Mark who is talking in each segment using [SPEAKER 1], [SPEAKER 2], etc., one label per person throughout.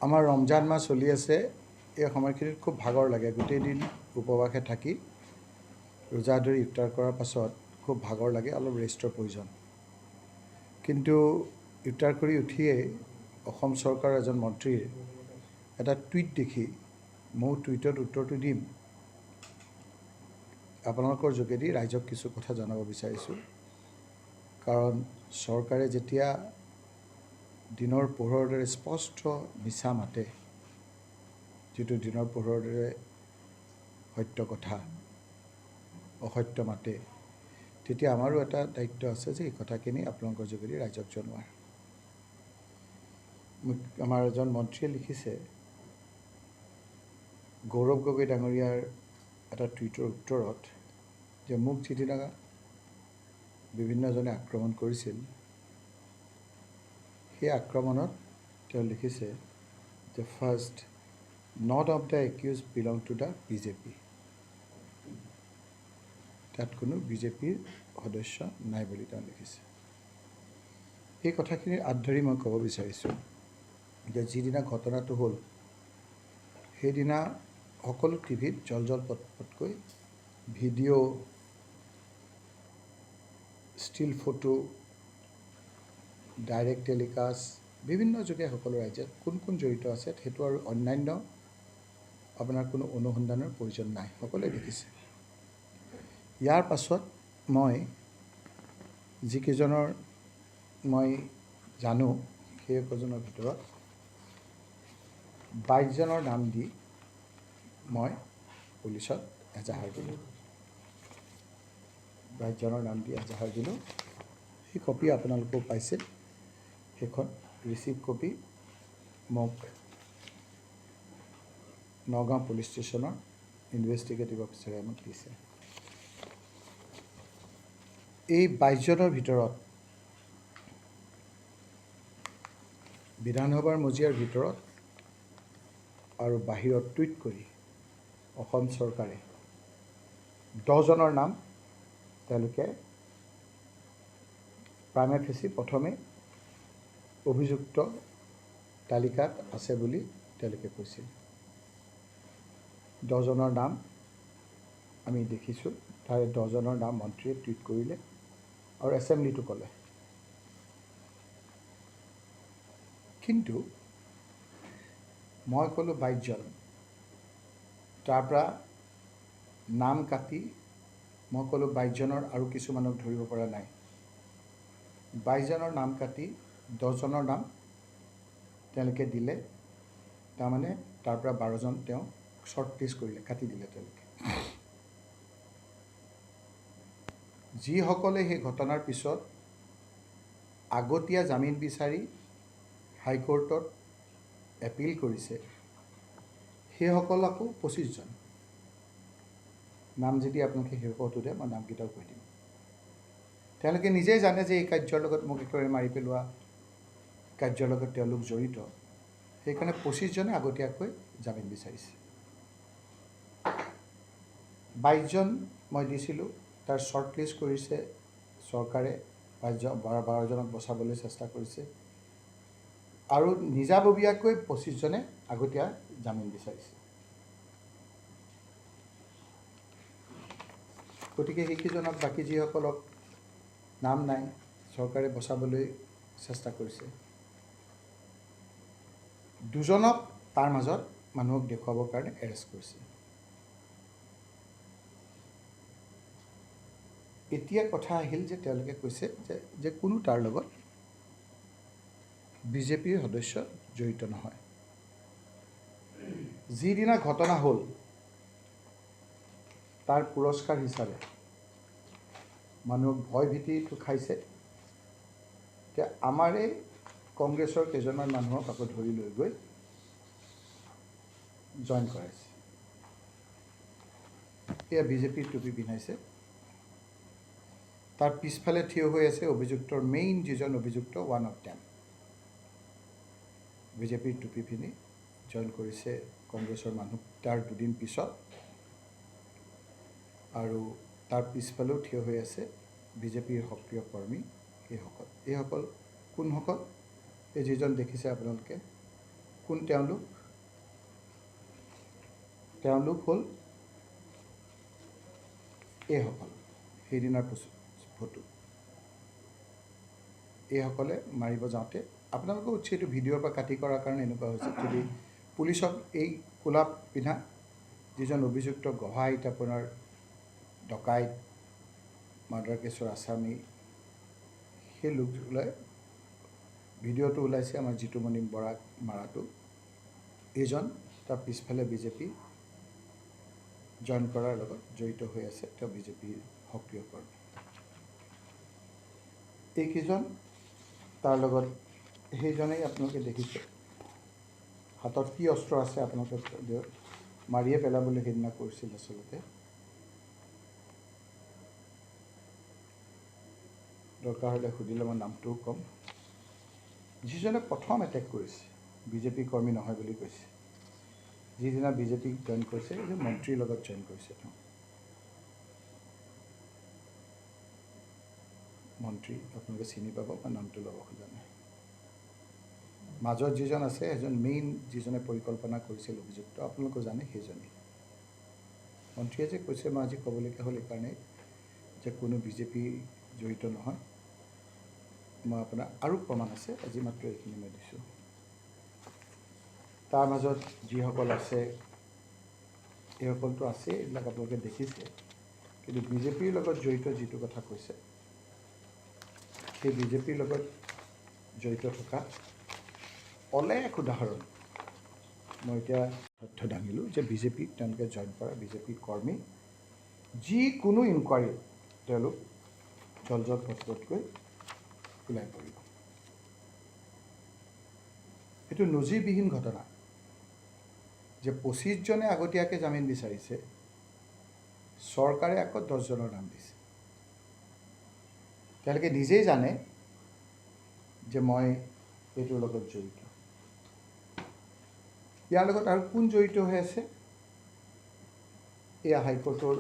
[SPEAKER 1] আমাৰ ৰমজান মাহ চলি আছে। এই সময়খিনিত খুব ভাগৰ লাগে। গোটেই দিন উপবাসে থাকি ৰোজা ধৰি ইফতাৰ কৰাৰ পাছত খুব ভাগৰ লাগে, অলপ ৰেষ্টৰ প্ৰয়োজন। কিন্তু ইফতাৰ কৰি উঠিয়েই অসম চৰকাৰৰ এজন মন্ত্ৰীৰ এটা টুইট দেখি ময়ো টুইটত উত্তৰটো দিম। আপোনালোকৰ যোগেদি ৰাইজক কিছু কথা জনাব বিচাৰিছোঁ। কাৰণ চৰকাৰে যেতিয়া দিনৰ পোহৰৰ দৰে স্পষ্ট মিছা মাতে, যিটো দিনৰ পোহৰৰ দৰে সত্য কথা অসত্য মাতে, তেতিয়া আমাৰো এটা দায়িত্ব আছে যে এই কথাখিনি আপোনালোকৰ যোগেদি ৰাইজক জনোৱাৰ। আমাৰ এজন মন্ত্ৰীয়ে লিখিছে, গৌৰৱ গগৈ ডাঙৰীয়াৰ এটা টুইটৰ উত্তৰত, যে মোক যিদিনা বিভিন্নজনে আক্ৰমণ কৰিছিল, সেই আক্ৰমণত তেওঁ লিখিছে যে first not of the accused belong to the BJP. তাত কোনো বিজেপিৰ সদস্য নাই বুলি তেওঁ লিখিছে। এই কথাখিনিৰ আঁত ধৰি মই ক'ব বিচাৰিছোঁ যে যিদিনা ঘটনাটো হ'ল, সেইদিনা সকলো টিভিত জল পটকৈ video', still photo, direct telecast বিভিন্ন যোগে সকলো ৰাইজে কোন কোন জড়িত আছে সেইটো আৰু অন্যান্য আপোনাৰ কোনো অনুসন্ধানৰ প্ৰয়োজন নাই, সকলোৱে দেখিছে। ইয়াৰ পাছত মই যিকেইজনৰ মই জানো সেইকেইজনৰ ভিতৰত 22জনৰ নাম দি মই পুলিচত এজাহাৰ দিলোঁ। 22জনৰ নাম দি এজাহাৰ দিলোঁ। সেই কপি আপোনালোকেও পাইছে। সেইখন ৰিচিভ কপি মোক নগাঁও পুলিচ ষ্টেচনৰ ইনভেষ্টিগেটিভ অফিচাৰে মোক দিছে। এই 22জনৰ ভিতৰত বিধানসভাৰ মজিয়াৰ ভিতৰত আৰু বাহিৰত টুইট কৰি অসম চৰকাৰে 10জনৰ নাম তেওঁলোকে প্ৰাইমে ফেচি প্ৰথমে অভিযুক্ত তালিকাত আছে বুলি তেওঁলোকে কৈছিল। 10জনৰ নাম আমি দেখিছোঁ। তাৰে 10জনৰ নাম মন্ত্ৰীয়ে টুইট কৰিলে আৰু এছেম্বলিটো ক'লে। কিন্তু মই ক'লোঁ 22জন, তাৰ পৰা নাম কাটি মই ক'লোঁ 22জনৰ আৰু কিছুমানক ধৰিব পৰা নাই। 22জনৰ নাম কাটি 10জনৰ নাম তেওঁলোকে দিলে। তাৰমানে তাৰ পৰা 12জন তেওঁ শ্বৰ্ট লিষ্ট কৰিলে, কাটি দিলে তেওঁলোকে। যিসকলে সেই ঘটনাৰ পিছত আগতীয়া জামিন বিচাৰি হাইকোৰ্টত এপিল কৰিছে, সেইসকল আকৌ 25জন। নাম যদি আপোনালোকে শেষত সোধে মই নামকেইটাও কৈ দিম। তেওঁলোকে নিজেই জানে যে এই কাৰ্যৰ লগত মোক একেবাৰে মাৰি পেলোৱা কাৰ্যৰ লগত তেওঁলোক জড়িত। সেইকাৰণে 25জনে আগতীয়াকৈ জামিন বিচাৰিছে। 22জন মই দিছিলোঁ, তাৰ শ্বৰ্ট লিষ্ট কৰিছে চৰকাৰে। 12জনক বচাবলৈ চেষ্টা কৰিছে আৰু নিজাববীয়াকৈ 25জনে আগতীয়া জামিন বিচাৰিছে। গতিকে সেইকেইজনক বাকী যিসকলক নাম নাই, চৰকাৰে বচাবলৈ চেষ্টা কৰিছে, 2জনক তাৰ মাজত মানুহক দেখুৱাবৰ কাৰণে এৰেষ্ট কৰিছে। এতিয়া কথা আহিল যে তেওঁলোকে কৈছে যে কোনো তাৰ লগত বিজেপিৰ সদস্য জড়িত নহয়। যিদিনা ঘটনা হ'ল, তাৰ পুৰস্কাৰ হিচাপে মানুহক ভয় ভীতিটো খাইছে। যে আমাৰে কংগ্ৰেছৰ কেইজনমান মানুহক আকৌ ধৰি লৈ গৈ জইন কৰাইছে। এয়া বিজেপিৰ টুপি পিন্ধাইছে। তাৰ পিছফালে থিয় হৈ আছে অভিযুক্তৰ মেইন যিজন অভিযুক্ত, ওৱান অফ দেম। বিজেপিৰ টুপি পিন্ধি জইন কৰিছে কংগ্ৰেছৰ মানুহ তাৰ দুদিন পিছত। আৰু তাৰ পিছফালেও থিয় হৈ আছে বিজেপিৰ সক্ৰিয় কৰ্মী। এইসকল কোনসকল? এই যিজন দেখিছে আপোনালোকে, কোন তেওঁলোক? তেওঁলোক হ'ল এইসকল সেইদিনাৰ ফটো। এইসকলে মাৰিব যাওঁতে আপোনালোকে উৎস এইটো ভিডিঅ'ৰ পৰা কাটি কৰাৰ কাৰণে এনেকুৱা হৈছে। যদি পুলিচক এই কোলা পিন্ধা যিজন অভিযুক্ত গহাইত আপোনাৰ ডকাইত মাৰ্ডাৰ কেছৰ আসামী, সেই লোকলৈ ভিডিঅ'টো ওলাইছে আমাৰ জিতুমণি বৰাক মাৰাটো। এইজন তাৰ পিছফালে বিজেপি জইন কৰাৰ লগত জড়িত হৈ আছে, তেওঁ বিজেপিৰ সক্ৰিয় কৰ্মী। এইকেইজন তাৰ লগত সেইজনেই আপোনালোকে দেখিছে হাতত কি অস্ত্ৰ আছে আপোনালোকে মাৰিয়ে পেলাবলৈ সেইদিনা কৰিছিল। আচলতে দৰকাৰ হ'লে সুধিলে মই নামটোও ক'ম। যিজনে প্ৰথম এটেক কৰিছে বিজেপি কৰ্মী নহয় বুলি কৈছে, যিদিনা বিজেপিক জইন কৰিছে যে মন্ত্ৰীৰ লগত জইন কৰিছে, তেওঁ মন্ত্ৰী আপোনালোকে চিনি পাব, মই নামটো ল'ব খোজা নাই। মাজত যিজন আছে এজন মেইন যিজনে পৰিকল্পনা কৰিছিল অভিযুক্ত, আপোনালোকে জানে সেইজনেই। মন্ত্ৰীয়ে যে কৈছে, মই আজি ক'বলগীয়া হ'ল এইকাৰণেই যে কোনো বিজেপি জড়িত নহয়। মই আপোনাৰ আৰু প্ৰমাণ আছে, আজি মাত্ৰ এইখিনি মই দিছোঁ। তাৰ মাজত যিসকল আছে এইসকলতো আছে, এইবিলাক আপোনালোকে দেখিছে। কিন্তু বিজেপিৰ লগত জড়িত যিটো কথা কৈছে, সেই বিজেপিৰ লগত জড়িত থকা অলেখ উদাহৰণ মই এতিয়া তথ্য দাঙিলোঁ যে বিজেপিক তেওঁলোকে জইন কৰা বিজেপি কৰ্মী, যিকোনো ইনকুৱাৰী তেওঁলোক জলজল পটপটকৈ ওলাই পৰিব। এইটো নজিৰবিহীন ঘটনা যে 25 জনে আগতীয়াকৈ জামিন বিচাৰিছে, চৰকাৰে আকৌ 10 জনৰ নাম দিছে। তেওঁলোকে নিজেই জানে যে মই এইটোৰ লগত জড়িত। ইয়াৰ লগত আৰু কোন জড়িত হৈ আছে? এয়া হাইকোৰ্টৰ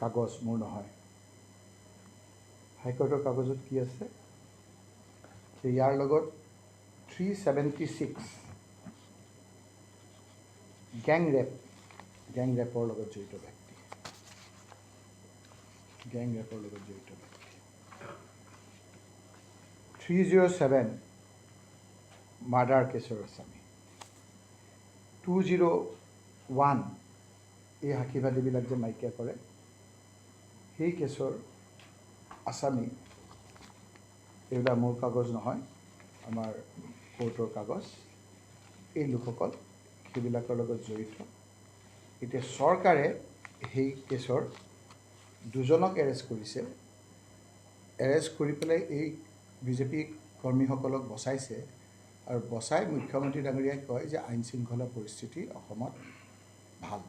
[SPEAKER 1] কাগজ, মোৰ নহয়। হাইকোৰ্টৰ কাগজত কি আছে? ইয়াৰ লগত 376 গেং ৰেপৰ লগত জড়িত ব্যক্তি, গেং ৰেপৰ লগত জড়িত ব্যক্তি। 307 মাৰ্ডাৰ কেছৰ আসামী, 201 এই সাক্ষীবাদীবিলাক যে নাইকিয়া কৰে সেই কেছৰ আসামী। এইবিলাক মোৰ কাগজ নহয়, আমাৰ কোৰ্টৰ কাগজ। এই লোকসকল সেইবিলাকৰ লগত জড়িত। এতিয়া চৰকাৰে সেই কেছৰ 2জনক এৰেষ্ট কৰিছে। এৰেষ্ট কৰি পেলাই এই বিজেপি কৰ্মীসকলক বচাইছে, আৰু বচাই মুখ্যমন্ত্ৰী ডাঙৰীয়াই কয় যে আইন শৃংখলা পৰিস্থিতি অসমত ভাল।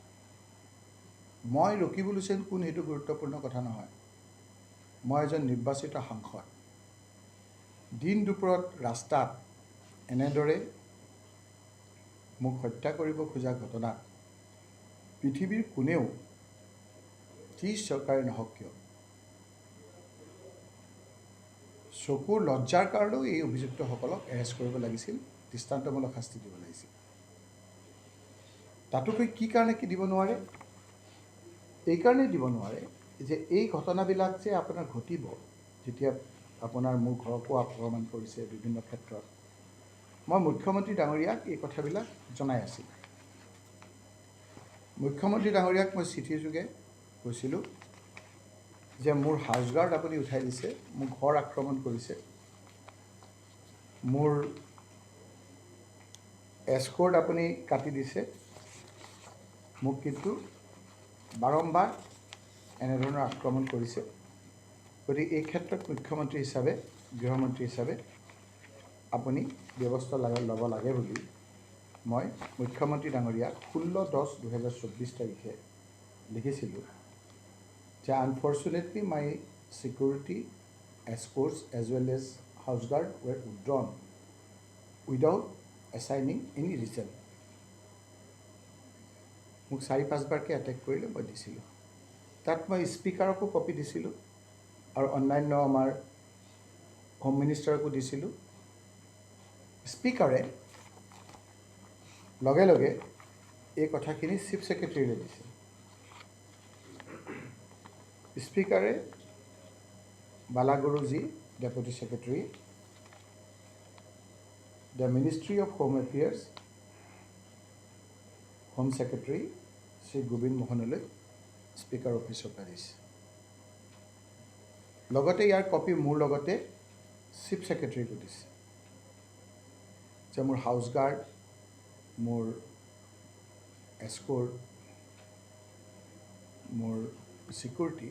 [SPEAKER 1] মই ৰকিবুল হুছেইন কোন সেইটো গুৰুত্বপূৰ্ণ কথা নহয়। মই এজন নিৰ্বাচিত সাংসদ। দিন দুপৰত ৰাস্তাত এনেদৰে মোক হত্যা কৰিব খোজা ঘটনাত পৃথিৱীৰ কোনেও যি চৰকাৰে নহওক কিয় চকুৰ লজ্জাৰ কাৰণেও এই অভিযুক্তসকলক এৰেষ্ট কৰিব লাগিছিল, দৃষ্টান্তমূলক শাস্তি দিব লাগিছিল। তাতোকৈ কি কাৰণে কি দিব নোৱাৰে? এইকাৰণেই দিব নোৱাৰে যে এই ঘটনাবিলাক যে আপোনাৰ ঘটিব, যেতিয়া আপোনাৰ মোৰ ঘৰকো আক্ৰমণ কৰিছে বিভিন্ন ক্ষেত্ৰত, মই মুখ্যমন্ত্ৰী ডাঙৰীয়াক এই কথাবিলাক জনাই আছিলোঁ। মুখ্যমন্ত্ৰী ডাঙৰীয়াক মই চিঠিযোগে কৈছিলোঁ যে মোৰ হাউচগাৰ্ড আপুনি উঠাই দিছে, মোৰ ঘৰ আক্ৰমণ কৰিছে, মোৰ এস্কৰ্ট আপুনি কাটি দিছে, মোক কিন্তু বাৰম্বাৰ এনেধৰণৰ আক্ৰমণ কৰিছে। গতিকে এই ক্ষেত্ৰত মুখ্যমন্ত্ৰী হিচাপে, গৃহমন্ত্ৰী হিচাপে আপুনি ব্যৱস্থা ল'ব লাগে বুলি মই মুখ্যমন্ত্ৰী ডাঙৰীয়াক 16/10/2024 তাৰিখে লিখিছিলোঁ যে unfortunately my security escorts as well as house guard were withdrawn without assigning any reason. মোক 4-5 বাৰকৈ এটেক কৰিলে, মই দিছিলোঁ। তাত মই স্পীকাৰকো কপি দিছিলোঁ আৰু অন্যান্য আমাৰ হোম মিনিষ্টাৰকো দিছিলোঁ। স্পীকাৰে লগে লগে এই কথাখিনি চিফ ছেক্ৰেটাৰীলৈ দিছে। স্পীকাৰে বালাগুৰুজী deputy secretary, the ministry of home affairs home secretary Shri Govinda মোহনলৈ স্পীকাৰ অফিচৰ পৰা দিছে। লগতে ইয়াৰ কপি মোৰ লগতে চিফ ছেক্ৰেটাৰীকো দিছে যে মোৰ হাউচ গাৰ্ড, মোৰ এস্কৰ্ট, মোৰ ছিকিউৰিটি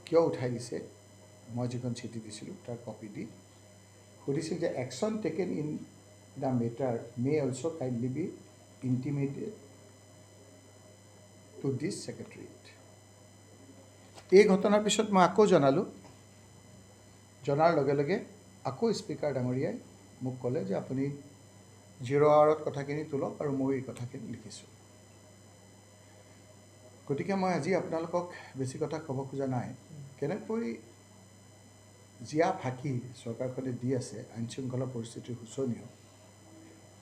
[SPEAKER 1] কিয় উঠাই দিছে, মই যিখন চিঠি দিছিলোঁ তাৰ কপি দি সুধিছিল যে action taken in the matter may also' kindly be intimated to this secretariat. এই ঘটনাৰ পিছত মই আকৌ জনালোঁ। জনাৰ লগে লগে আকৌ স্পীকাৰ ডাঙৰীয়াই মোক ক'লে যে আপুনি 0 আৱাৰত কথাখিনি তোলক আৰু মই এই কথাখিনি লিখিছোঁ। গতিকে মই আজি আপোনালোকক বেছি কথা ক'ব খোজা নাই। কেনেকৈ জীয়া ফাঁকি চৰকাৰখনে দি আছে, আইন শৃংখলা পৰিস্থিতিৰ শোচনীয়,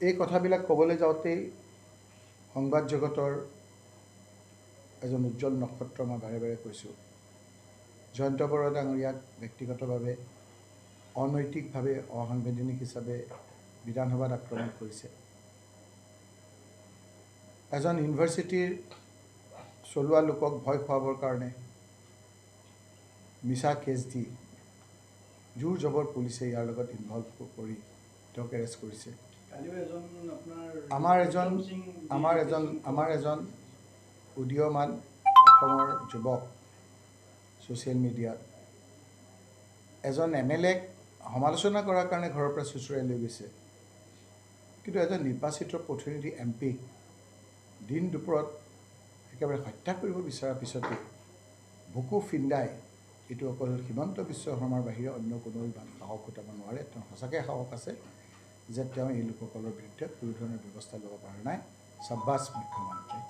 [SPEAKER 1] এই কথাবিলাক ক'বলৈ যাওঁতেই সংবাদ জগতৰ এজন উজ্জ্বল নক্ষত্ৰ মই বাৰে বাৰে কৈছোঁ, জয়ন্ত বৰুৱা ডাঙৰীয়াক ব্যক্তিগতভাৱে অনৈতিকভাৱে অসাংবিধানিক হিচাপে বিধানসভাত আক্ৰমণ কৰিছে। এজন ইউনিভাৰ্চিটিৰ চলোৱা লোকক ভয় খুৱাবৰ কাৰণে মিছা কেছ দি জোৰ জবৰ পুলিচে ইয়াৰ লগত ইনভলভ কৰি তেওঁক এৰেষ্ট কৰিছে। আমাৰ এজন উদীয়মান অসমৰ যুৱক ছ'চিয়েল মিডিয়াত এজন MLAক সমালোচনা কৰাৰ কাৰণে ঘৰৰ পৰা চুচুৰাই লৈ গৈছে, কিন্তু এজন নিৰ্বাচিত প্ৰতিনিধি MP দিন দুপৰত একেবাৰে হত্যা কৰিব বিচৰাৰ পিছতো বুকু ফিন্দাই, এইটো অকল হিমন্ত বিশ্ব শৰ্মাৰ বাহিৰে অন্য কোনোৱে ইমান সাহস গোটাব নোৱাৰে। তেওঁ সঁচাকৈ সাহস আছে যে তেওঁ এই লোকসকলৰ বিৰুদ্ধে কোনো ধৰণৰ ব্যৱস্থা ল'ব পৰা নাই। চাব্বাছ মুখ্যমন্ত্ৰী।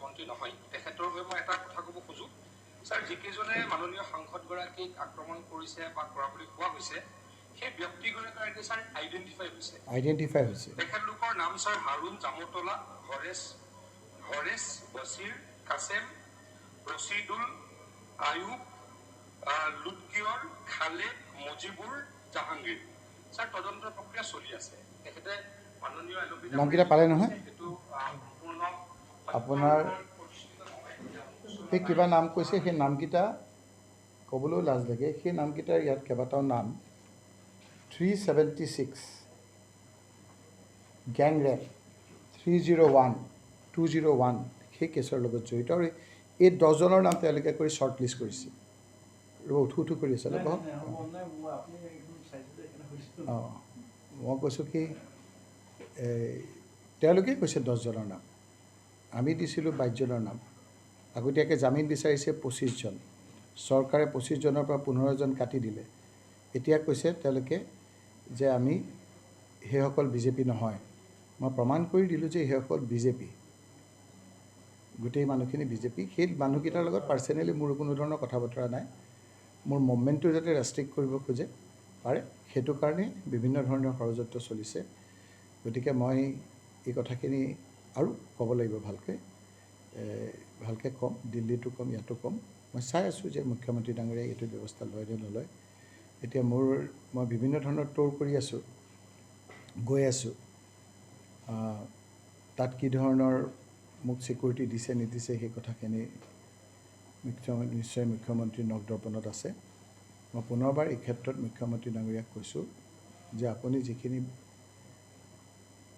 [SPEAKER 2] মন্ত্ৰী নহয়, তেখেতৰ হৈ মই এটা কথা ক'ব খোজোঁ। ছাৰ, যিকেইজনে মাননীয় সাংসদগৰাকীক আক্ৰমণ কৰিছে বা কৰা বুলি কোৱা হৈছে, সেই ব্যক্তিগৰাকী ছাৰ আইডেণ্টিফাই হৈছে। তেখেতলোকৰ নাম ছাৰ হাৰুণ জামতলা, হৰেছ বছিৰ, কাছেম, ৰচিদুল, আয়ুব, লুৎকিয়ৰ, খালেদ, মজিবুৰ, জাহাংগীৰ। ছাৰ, তদন্ত প্ৰক্ৰিয়া চলি আছে। তেখেতে মাননীয়
[SPEAKER 1] নামকেইটা পালে নহয়?
[SPEAKER 2] সেইটো সম্পূৰ্ণ
[SPEAKER 1] আপোনাৰ সেই কিবা নাম কৈছে, সেই নামকেইটা ক'বলৈও লাজ লাগে। সেই নামকেইটাৰ ইয়াত কেইবাটাও নাম 376 গেং ৰেপ, 301, 201 সেই কেছৰ লগত জড়িত, আৰু এই 10জনৰ নাম তেওঁলোকে কৰি শ্বৰ্ট লিষ্ট কৰিছে। উঠো কৰি আছে। অঁ, মই কৈছোঁ কি তেওঁলোকেই কৈছে 10জনৰ নাম, আমি দিছিলোঁ 22জনৰ নাম। আগতীয়াকৈ জামিন বিচাৰিছে 25জন, চৰকাৰে 25জনৰ পৰা 15জন কাটি দিলে। এতিয়া কৈছে তেওঁলোকে যে আমি সেইসকল BJP নহয়। মই প্ৰমাণ কৰি দিলোঁ যে সেইসকল BJP, গোটেই মানুহখিনি BJP। সেই মানুহকেইটাৰ লগত পাৰ্চনেলি মোৰ কোনো ধৰণৰ কথা বতৰা নাই। মোৰ মুভমেণ্টটো যাতে ৰেষ্ট্ৰিক্ট কৰিব খোজে পাৰে, সেইটো কাৰণে বিভিন্ন ধৰণৰ ষড়যন্ত্ৰ চলিছে। গতিকে মই এই কথাখিনি আৰু ক'ব লাগিব ভালকৈ ক'ম, দিল্লীতো ক'ম, ইয়াতো ক'ম। মই চাই আছোঁ যে মুখ্যমন্ত্ৰী ডাঙৰীয়াই এইটো ব্যৱস্থা লয় নে নলয়। এতিয়া মই বিভিন্ন ধৰণৰ ট'ৰ কৰি আছোঁ, গৈ আছোঁ। তাত কি ধৰণৰ মোক ছিকিউৰিটি দিছে নিদিছে সেই কথাখিনি নিশ্চয় মুখ্যমন্ত্ৰীৰ নখদৰ্পণত আছে। মই পুনৰবাৰ এই ক্ষেত্ৰত মুখ্যমন্ত্ৰী ডাঙৰীয়াক কৈছোঁ যে আপুনি যিখিনি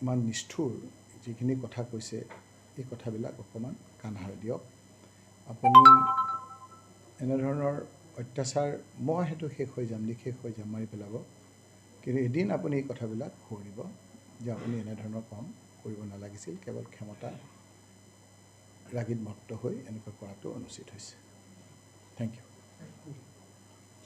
[SPEAKER 1] ইমান নিষ্ঠুৰ যিখিনি কথা কৈছে, এই কথাবিলাক অকণমান কাণ সাৰ দিয়ক। আপুনি এনেধৰণৰ অত্যাচাৰ, মই সেইটো শেষ হৈ যাম, নিশেষ হৈ যাম, মাৰি পেলাব, কিন্তু এদিন আপুনি এই কথাবিলাক সোঁৱৰিব যে আপুনি এনেধৰণৰ কাম কৰিব নালাগিছিল। কেৱল ক্ষমতা ৰাগিত মত্ত হৈ এনেকুৱা কৰাটো অনুচিত হৈছে। Thank U.